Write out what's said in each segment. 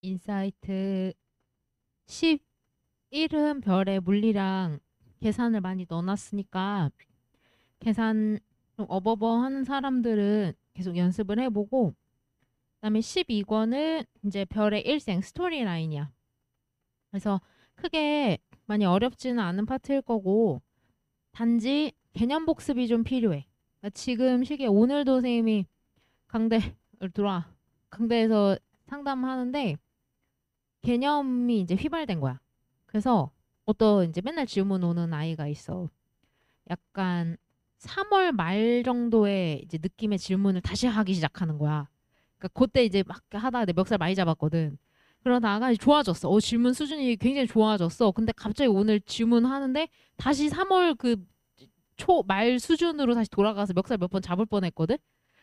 인사이트 11은 별의 물리랑 계산을 많이 넣어놨으니까 계산 좀 어버버 하는 사람들은 계속 연습을 해보고, 그다음에 12권은 이제 별의 일생 스토리라인이야. 그래서 크게 많이 어렵지는 않은 파트일 거고, 단지 개념 복습이 좀 필요해. 그러니까 지금 시기에 오늘도 선생님이 강대 들어와 강대에서 상담하는데 개념이 이제 휘발된 거야. 그래서 어떤 이제 맨날 질문 오는 아이가 있어. 약간 3월 말 정도의 이제 느낌의 질문을 다시 하기 시작하는 거야. 그러니까 그때 이제 막 하다가 내 멱살 많이 잡았거든. 그러다가 좋아졌어. 질문 수준이 굉장히 좋아졌어. 근데 갑자기 오늘 질문하는데 다시 3월 그 초 말 수준으로 다시 돌아가서 멱살 몇 번 잡을 뻔했거든.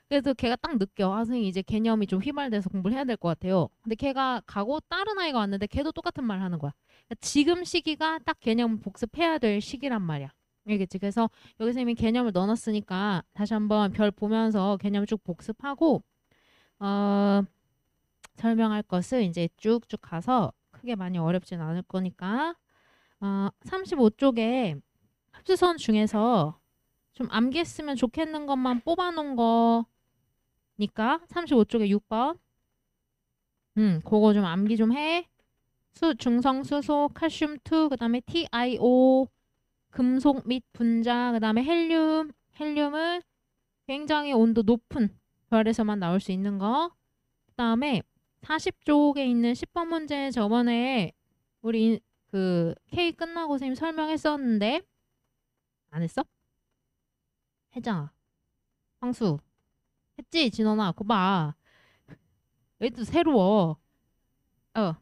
그래서 걔가 딱 느껴. 선생님 이제 개념이 좀 휘발돼서 공부를 해야 될 것 같아요. 근데 걔가 가고 다른 아이가 왔는데 걔도 똑같은 말 하는 거야. 그러니까 지금 시기가 딱 개념 복습해야 될 시기란 말이야. 알겠지? 그래서 여기 선생님이 개념을 넣어놨으니까 다시 한번 별 보면서 개념 쭉 복습하고 어, 설명할 것을 이제 쭉쭉 가서 크게 많이 어렵진 않을 거니까 35쪽에 합수선 중에서 좀 암기했으면 좋겠는 것만 뽑아놓은 거니까 35쪽에 6번 그거 좀 암기 좀 해. 중성, 수소, 칼슘 2, 그 다음에 TiO, 금속 및 분자, 그 다음에 헬륨. 헬륨은 굉장히 온도 높은 별에서만 나올 수 있는 거. 그 다음에 40쪽에 있는 10번 문제 저번에 우리 그 K 끝나고 선생님 설명했었는데 안 했어? 했잖아. 황수. 했지? 진원아. 그거 봐. 여기 또 새로워. 어.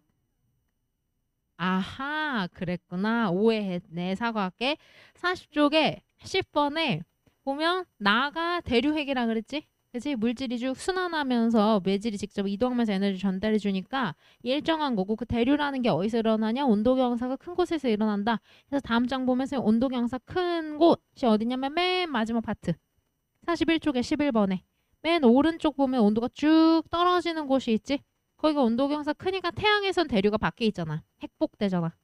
아하, 그랬구나. 오해했네. 사과할게. 40쪽에 10번에 보면 나가 대류핵이라 그랬지? 그치? 물질이 쭉 순환하면서 매질이 직접 이동하면서 에너지 전달해 주니까 일정한 거고, 그 대류라는 게 어디서 일어나냐? 온도 경사가 큰 곳에서 일어난다. 그래서 다음 장 보면서 온도 경사 큰 곳이 어디냐면 맨 마지막 파트 41쪽에 11번에 맨 오른쪽 보면 온도가 쭉 떨어지는 곳이 있지? 거기가 온도 경사 크니까 태양에선 대류가 밖에 있잖아. 핵복되잖아.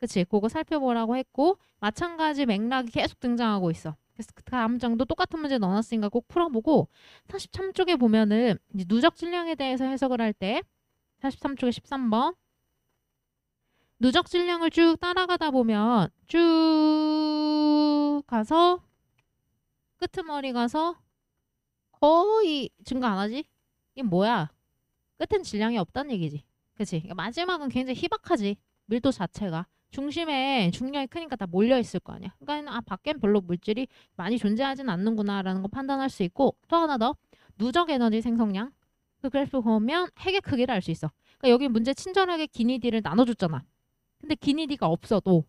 그치? 그거 살펴보라고 했고, 마찬가지 맥락이 계속 등장하고 있어. 그래서 그 다음 장도 똑같은 문제 넣어놨으니까 꼭 풀어보고, 43쪽에 보면은 이제 누적 질량에 대해서 해석을 할 때 43쪽에 13번 누적 질량을 쭉 따라가다 보면 쭉 가서 끄트머리 가서 거의 증가 안 하지? 이게 뭐야? 끝엔 질량이 없다는 얘기지. 그치? 그러니까 마지막은 굉장히 희박하지. 밀도 자체가. 중심에 중량이 크니까 다 몰려 있을 거 아니야. 그러니까 밖엔 별로 물질이 많이 존재하진 않는구나라는 거 판단할 수 있고, 또 하나 더 누적 에너지 생성량. 그 그래프 보면 핵의 크기를 알 수 있어. 그러니까 여기 문제 친절하게 기니디를 나눠줬잖아. 근데 기니디가 없어도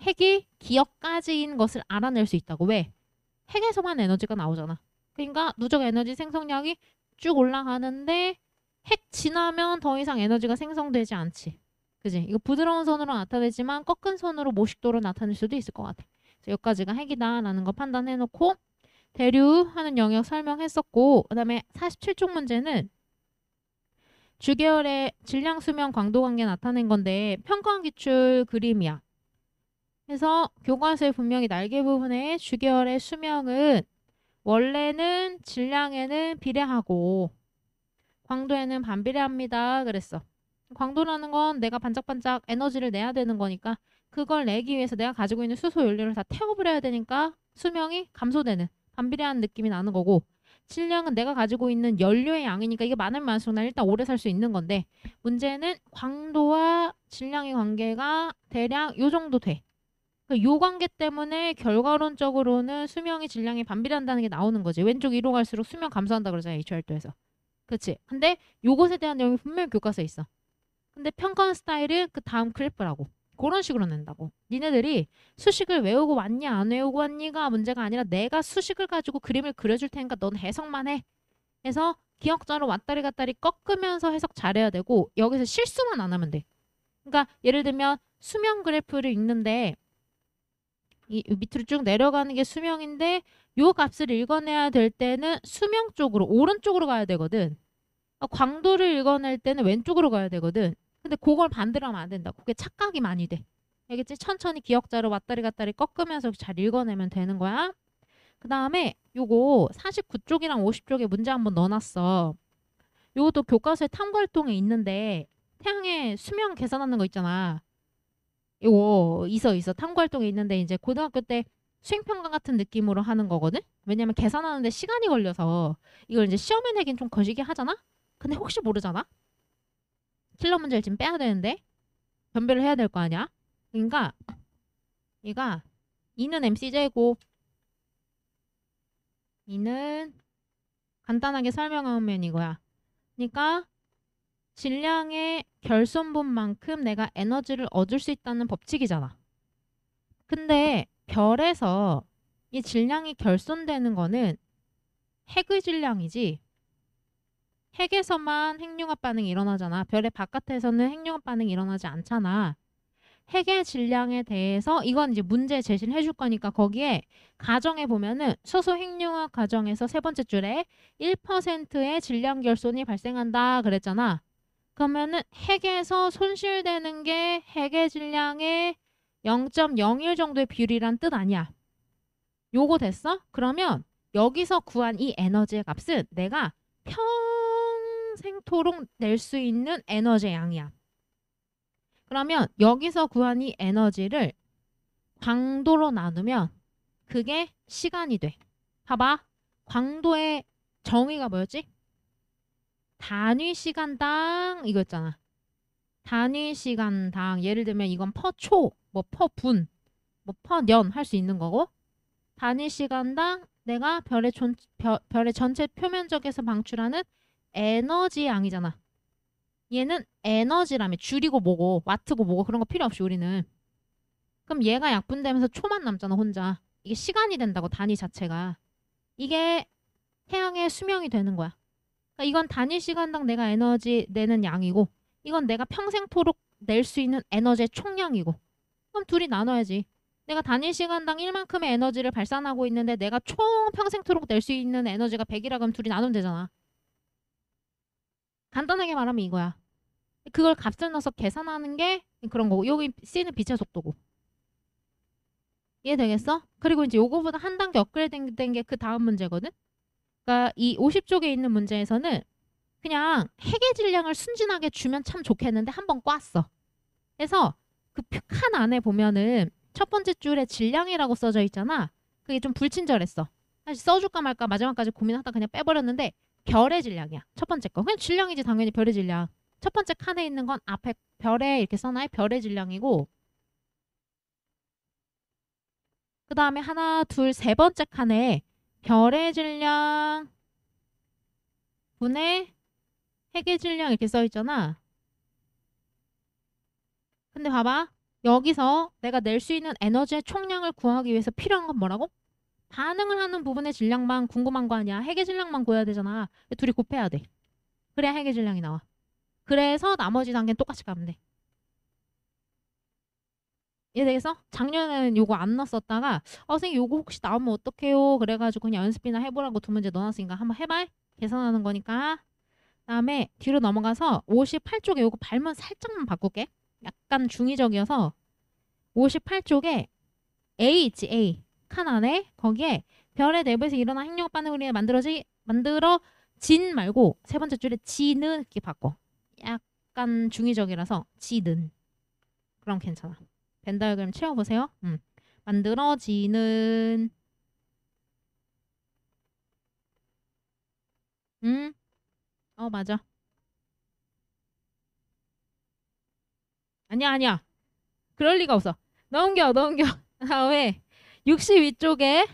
핵이 기억까지인 것을 알아낼 수 있다고. 왜? 핵에서만 에너지가 나오잖아. 그러니까 누적 에너지 생성량이 쭉 올라가는데 핵 지나면 더 이상 에너지가 생성되지 않지. 그지? 이거 부드러운 선으로 나타내지만 꺾은 선으로 모식도로 나타낼 수도 있을 것 같아. 여기까지가 핵이다라는 거 판단해놓고 대류하는 영역 설명했었고, 그 다음에 47쪽 문제는 주계열의 질량, 수명, 광도 관계 나타낸 건데 평가원 기출 그림이야. 그래서 교과서에 분명히 날개 부분에 주계열의 수명은 원래는 질량에는 비례하고 광도에는 반비례합니다. 그랬어. 광도라는 건 내가 반짝반짝 에너지를 내야 되는 거니까 그걸 내기 위해서 내가 가지고 있는 수소 연료를 다 태워버려야 되니까 수명이 감소되는 반비례한 느낌이 나는 거고, 질량은 내가 가지고 있는 연료의 양이니까 이게 많으면 많을수록 난 일단 오래 살 수 있는 건데, 문제는 광도와 질량의 관계가 대략 요 정도 돼. 요 관계 때문에 결과론적으로는 수명이 질량에 반비례한다는 게 나오는 거지. 왼쪽 위로 갈수록 수명 감소한다 그러잖아, HR도에서. 그치? 근데 요것에 대한 내용이 분명히 교과서에 있어. 근데 평가원 스타일은 그 다음 그래프라고. 그런 식으로 낸다고. 니네들이 수식을 외우고 왔냐 안 외우고 왔니가 문제가 아니라 내가 수식을 가지고 그림을 그려줄 테니까 넌 해석만 해. 해서 기억자로 왔다리 갔다리 꺾으면서 해석 잘해야 되고, 여기서 실수만 안 하면 돼. 그러니까 예를 들면 수명 그래프를 읽는데 이 밑으로 쭉 내려가는 게 수명인데 요 값을 읽어내야 될 때는 수명 쪽으로 오른쪽으로 가야 되거든. 광도를 읽어낼 때는 왼쪽으로 가야 되거든. 근데 그걸 반대로 하면 안 된다. 그게 착각이 많이 돼. 알겠지? 천천히 기억자로 왔다리 갔다리 꺾으면서 잘 읽어내면 되는 거야. 그 다음에 요거 49쪽이랑 50쪽에 문제 한번 넣어놨어. 요것도 교과서에 탐구활동에 있는데 태양의 수명 계산하는 거 있잖아. 요거 있어. 탐구활동에 있는데 이제 고등학교 때 수행평가 같은 느낌으로 하는 거거든? 왜냐면 계산하는데 시간이 걸려서 이걸 이제 시험에 내긴 좀 거시기 하잖아? 근데 혹시 모르잖아? 킬러 문제를 지금 빼야 되는데 변별을 해야 될 거 아니야? 그러니까 얘가 2는 MC제곱 2는 간단하게 설명하면 이거야. 그러니까 질량의 결손분만큼 내가 에너지를 얻을 수 있다는 법칙이잖아. 근데 별에서 이 질량이 결손되는 거는 핵의 질량이지 핵에서만 핵융합 반응이 일어나잖아. 별의 바깥에서는 핵융합 반응이 일어나지 않잖아. 핵의 질량에 대해서 이건 이제 문제 제시를 해줄 거니까 거기에 가정에 보면은 수소 핵융합 가정에서 세 번째 줄에 1%의 질량 결손이 발생한다 그랬잖아. 그러면은 핵에서 손실되는 게 핵의 질량의 0.01 정도의 비율이란 뜻 아니야. 요거 됐어? 그러면 여기서 구한 이 에너지의 값은 내가 평생토록 낼 수 있는 에너지의 양이야. 그러면 여기서 구한 이 에너지를 광도로 나누면 그게 시간이 돼. 봐봐. 광도의 정의가 뭐였지? 단위 시간당 이거였잖아. 단위 시간당 예를 들면 이건 퍼초, 뭐 퍼분, 뭐 퍼년 할 수 있는 거고 단위 시간당 내가 별의 전체 표면적에서 방출하는 에너지 양이잖아. 얘는 에너지라며 줄이고 뭐고 와트고 뭐고 그런 거 필요 없이 우리는. 그럼 얘가 약분되면서 초만 남잖아 혼자. 이게 시간이 된다고 단위 자체가. 이게 태양의 수명이 되는 거야. 그러니까 이건 단위 시간당 내가 에너지 내는 양이고 이건 내가 평생토록 낼 수 있는 에너지의 총량이고 그럼 둘이 나눠야지. 내가 단위 시간당 1만큼의 에너지를 발산하고 있는데 내가 총 평생토록 낼 수 있는 에너지가 100이라 그러면 둘이 나누면 되잖아. 간단하게 말하면 이거야. 그걸 값을 넣어서 계산하는 게 그런 거고 여기 C는 빛의 속도고 이해되겠어? 그리고 이제 요거보다 한 단계 업그레이드 된 게 그 다음 문제거든? 그러니까 이 50쪽에 있는 문제에서는 그냥 핵의 질량을 순진하게 주면 참 좋겠는데 한 번 꽈어. 그래서 그 칸 안에 보면은 첫 번째 줄에 질량이라고 써져 있잖아. 그게 좀 불친절했어. 사실 써줄까 말까 마지막까지 고민하다 그냥 빼버렸는데 별의 질량이야. 첫 번째 거. 그냥 질량이지 당연히 별의 질량. 첫 번째 칸에 있는 건 앞에 별에 이렇게 써놔요. 별의 질량이고 그 다음에 하나, 둘, 세 번째 칸에 별의 질량 분의 핵의 질량 이렇게 써 있잖아. 근데 봐봐. 여기서 내가 낼 수 있는 에너지의 총량을 구하기 위해서 필요한 건 뭐라고? 반응을 하는 부분의 질량만 궁금한 거 아니야. 핵의 질량만 구해야 되잖아. 둘이 곱해야 돼. 그래야 핵의 질량이 나와. 그래서 나머지 단계는 똑같이 가면 돼. 이해되겠어? 작년에는 요거 안 넣었었다가 선생님 요거 혹시 나오면 어떡해요? 그래가지고 그냥 연습이나 해보라고 두 문제 넣어놨으니까 한번 해봐. 계산하는 거니까. 그다음에 뒤로 넘어가서 58쪽에 요거 발문 살짝만 바꿀게. 약간 중의적이어서 58쪽에 A 있지 A 칸 안에 거기에 별의 내부에서 일어난 핵융합 반응으로 인해 만들어진 말고 세 번째 줄에 지는 이렇게 바꿔. 약간 중의적이라서 지는 그럼 괜찮아. 벤 다이어그램 채워보세요. 만들어지는 맞아. 아니야. 그럴 리가 없어. 넘겨. 다음에 62쪽에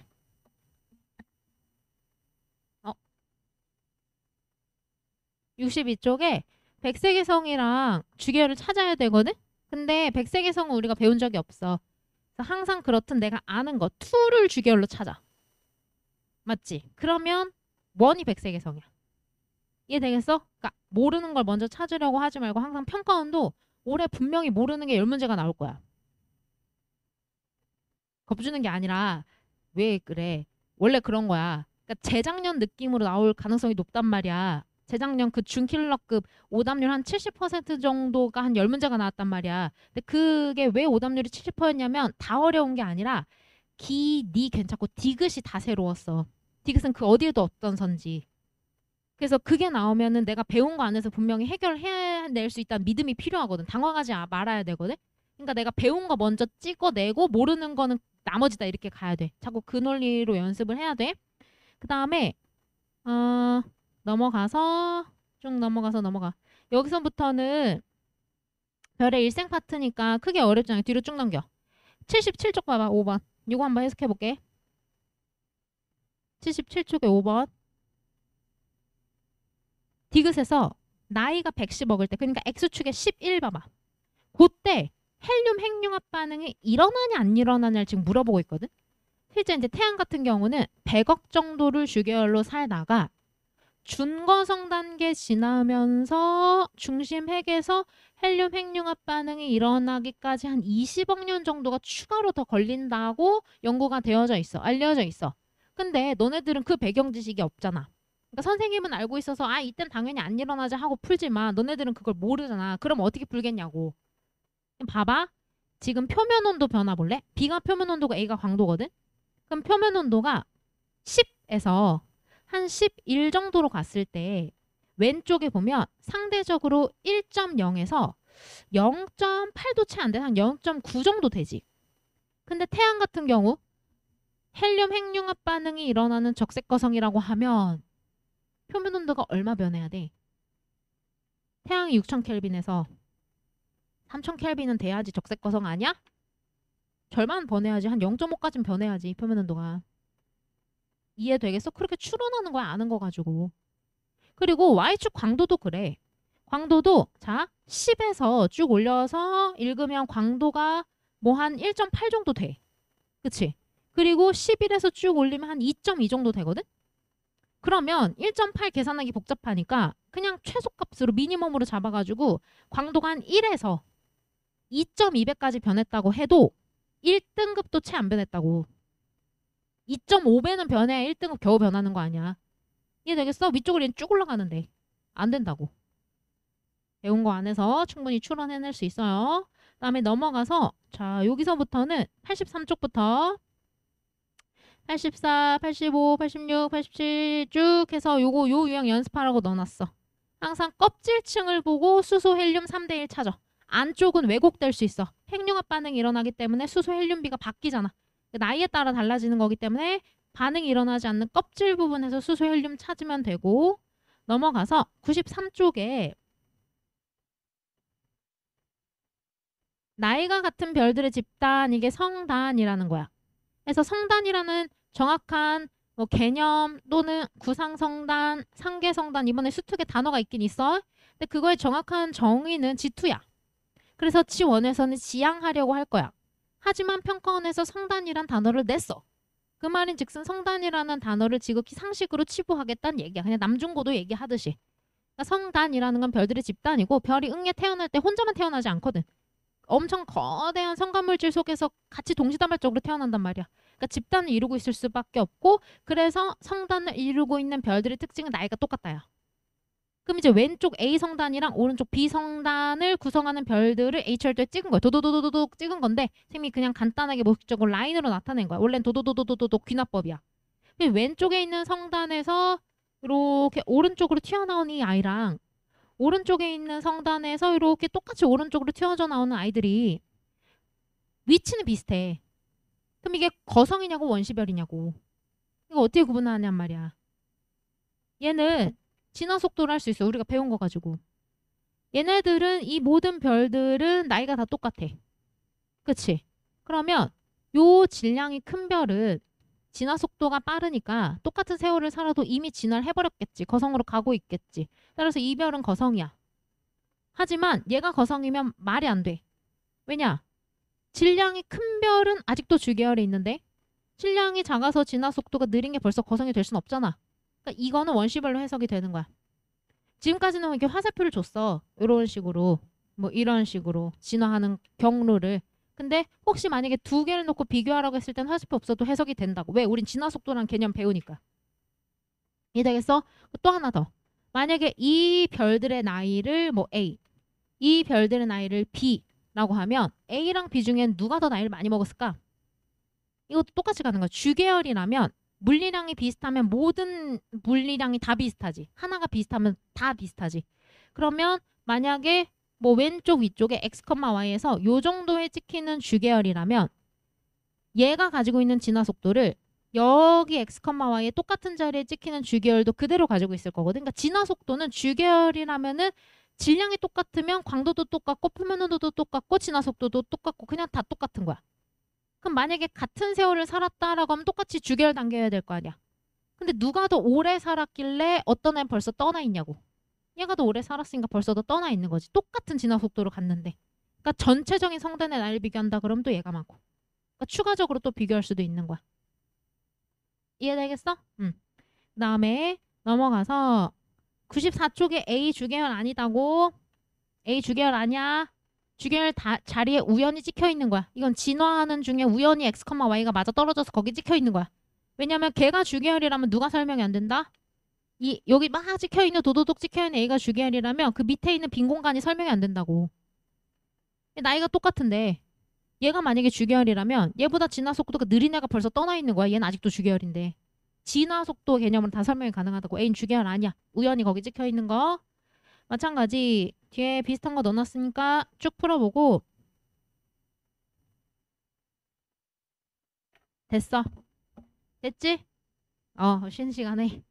62쪽에 백색의성이랑 주계열을 찾아야 되거든? 근데 백색의성은 우리가 배운 적이 없어. 그래서 항상 그렇든 내가 아는 거 2를 주계열로 찾아. 맞지? 그러면 1이 백색의성이야. 이해되겠어? 그러니까 모르는 걸 먼저 찾으려고 하지 말고 항상 평가원도 올해 분명히 모르는 게 10문제가 나올 거야. 겁주는 게 아니라 왜 그래? 원래 그런 거야. 그러니까 재작년 느낌으로 나올 가능성이 높단 말이야. 재작년 그 준킬러급 오답률 한 70% 정도가 한 10문제가 나왔단 말이야. 근데 그게 왜 오답률이 70%였냐면 다 어려운 게 아니라 기, 니 괜찮고 디귿이 다 새로웠어. 디귿은 그 어디에도 없던 선지. 그래서 그게 나오면은 내가 배운 거 안에서 분명히 해결해낼 수 있다는 믿음이 필요하거든. 당황하지 말아야 되거든. 그러니까 내가 배운 거 먼저 찍어내고 모르는 거는 나머지다 이렇게 가야 돼. 자꾸 그 논리로 연습을 해야 돼. 그 다음에 넘어가서 쭉 넘어가. 여기서부터는 별의 일생 파트니까 크게 어렵지 않게 뒤로 쭉 넘겨. 77쪽 봐봐. 5번. 이거 한번 해석해 볼게. 77쪽에 5번. 디귿에서 나이가 110억일 때, 그러니까 X축에 11 봐봐. 그때 헬륨 핵융합 반응이 일어나냐 안 일어나냐를 지금 물어보고 있거든. 실제 이제 태양 같은 경우는 100억 정도를 주계열로 살다가 준거성 단계 지나면서 중심 핵에서 헬륨 핵융합 반응이 일어나기까지 한 20억 년 정도가 추가로 더 걸린다고 연구가 되어져 있어. 알려져 있어. 근데 너네들은 그 배경 지식이 없잖아. 그러니까 선생님은 알고 있어서 이땐 당연히 안 일어나자 하고 풀지만 너네들은 그걸 모르잖아. 그럼 어떻게 풀겠냐고. 봐봐. 지금 표면 온도 변화 볼래? B가 표면 온도고 A가 광도거든? 그럼 표면 온도가 10에서 한 11 정도로 갔을 때 왼쪽에 보면 상대적으로 1.0에서 0.8도 채 안 돼. 한 0.9 정도 되지. 근데 태양 같은 경우 헬륨 핵융합 반응이 일어나는 적색거성이라고 하면 표면 온도가 얼마 변해야 돼? 태양이 6000켈빈에서 3000켈빈은 돼야지 적색거성 아니야? 절반 변해야지. 한 0.5까지는 변해야지 표면 온도가. 이해되겠어? 그렇게 추론하는 거야. 아는 거 가지고. 그리고 Y축 광도도 그래. 광도도 자 10에서 쭉 올려서 읽으면 광도가 뭐 한 1.8 정도 돼. 그치? 그리고 11에서 쭉 올리면 한 2.2 정도 되거든? 그러면 1.8 계산하기 복잡하니까 그냥 최소값으로 미니멈으로 잡아가지고 광도가 한 1에서 2.2배까지 변했다고 해도 1등급도 채 안 변했다고. 2.5배는 변해야 1등급 겨우 변하는 거 아니야. 이해되겠어? 위쪽으로 쭉 올라가는데 안 된다고. 배운 거 안에서 충분히 추론해낼 수 있어요. 그다음에 넘어가서 자 여기서부터는 83쪽부터 84, 85, 86, 87 쭉 해서 요 유형 연습하라고 넣어놨어. 항상 껍질층을 보고 수소 헬륨 3대1 찾아. 안쪽은 왜곡될 수 있어. 핵융합 반응이 일어나기 때문에 수소 헬륨비가 바뀌잖아. 나이에 따라 달라지는 거기 때문에 반응이 일어나지 않는 껍질 부분에서 수소 헬륨 찾으면 되고 넘어가서 93쪽에 나이가 같은 별들의 집단 이게 성단이라는 거야. 그래서 성단이라는 정확한 뭐 개념 또는 구상성단, 상계성단 이번에 수특의 단어가 있긴 있어. 근데 그거의 정확한 정의는 G2야. 그래서 G1에서는 지양하려고 할 거야. 하지만 평가원에서 성단이란 단어를 냈어. 그 말인 즉슨 성단이라는 단어를 지극히 상식으로 치부하겠다는 얘기야. 그냥 남중고도 얘기하듯이. 그러니까 성단이라는 건 별들의 집단이고 별이 응에 태어날 때 혼자만 태어나지 않거든. 엄청 거대한 성간물질 속에서 같이 동시다발적으로 태어난단 말이야. 그러니까 집단을 이루고 있을 수밖에 없고 그래서 성단을 이루고 있는 별들의 특징은 나이가 똑같다야. 그럼 이제 왼쪽 A 성단이랑 오른쪽 B 성단을 구성하는 별들을 H열도에 찍은 거야. 도도도도도도 찍은 건데 쌤이 그냥 간단하게 목적으로 라인으로 나타낸 거야. 원래는 도도도도도도 귀납법이야. 왼쪽에 있는 성단에서 이렇게 오른쪽으로 튀어나온 이 아이랑 오른쪽에 있는 성단에서 이렇게 똑같이 오른쪽으로 튀어져 나오는 아이들이 위치는 비슷해. 그럼 이게 거성이냐고 원시별이냐고. 이거 어떻게 구분하냔 말이야. 얘는 진화 속도를 할 수 있어. 우리가 배운 거 가지고. 얘네들은 이 모든 별들은 나이가 다 똑같아. 그치? 그러면 요 질량이 큰 별은 진화 속도가 빠르니까 똑같은 세월을 살아도 이미 진화를 해버렸겠지. 거성으로 가고 있겠지. 따라서 이 별은 거성이야. 하지만 얘가 거성이면 말이 안 돼. 왜냐? 질량이 큰 별은 아직도 주계열에 있는데 질량이 작아서 진화 속도가 느린 게 벌써 거성이 될 순 없잖아. 그러니까 이거는 원시별로 해석이 되는 거야. 지금까지는 이렇게 화살표를 줬어. 이런 식으로 뭐 이런 식으로 진화하는 경로를. 근데 혹시 만약에 두 개를 놓고 비교하라고 했을 땐 화살표 없어도 해석이 된다고. 왜? 우린 진화 속도라는 개념 배우니까. 이해되겠어? 또 하나 더. 만약에 이 별들의 나이를 뭐 A, 이 별들의 나이를 B라고 하면 A랑 B 중엔 누가 더 나이를 많이 먹었을까? 이것도 똑같이 가는 거야. 주계열이라면 물리량이 비슷하면 모든 물리량이 다 비슷하지. 하나가 비슷하면 다 비슷하지. 그러면 만약에 뭐 왼쪽 위쪽에 x, y에서 요 정도에 찍히는 주계열이라면 얘가 가지고 있는 진화 속도를 여기 x, y에 똑같은 자리에 찍히는 주계열도 그대로 가지고 있을 거거든. 그러니까 진화 속도는 주계열이라면은 질량이 똑같으면 광도도 똑같고 표면온도도 똑같고 진화 속도도 똑같고 그냥 다 똑같은 거야. 그럼 만약에 같은 세월을 살았다라고 하면 똑같이 주계열 당겨야 될 거 아니야. 근데 누가 더 오래 살았길래 어떤 애는 벌써 떠나 있냐고. 얘가 더 오래 살았으니까 벌써 더 떠나 있는 거지. 똑같은 진화 속도로 갔는데. 그러니까 전체적인 성단의 나이를 비교한다 그러면 또 얘가 많고. 그러니까 추가적으로 또 비교할 수도 있는 거야. 이해되겠어? 응. 그다음에 넘어가서 94쪽에 A 주계열 아니다고. A 주계열 아니야. 주계열 자리에 우연히 찍혀 있는 거야. 이건 진화하는 중에 우연히 x, y가 맞아 떨어져서 거기 찍혀 있는 거야. 왜냐면 걔가 주계열이라면 누가 설명이 안 된다? 이 여기 막 찍혀 있는 도도독 찍혀 있는 A가 주계열이라면 그 밑에 있는 빈 공간이 설명이 안 된다고. 나이가 똑같은데 얘가 만약에 주계열이라면 얘보다 진화 속도가 느린 애가 벌써 떠나 있는 거야. 얘는 아직도 주계열인데. 진화 속도 개념으로 다 설명이 가능하다고. A는 주계열 아니야. 우연히 거기 찍혀 있는 거. 마찬가지 뒤에 비슷한 거 넣어놨으니까 쭉 풀어보고 됐어. 됐지? 쉬는 시간에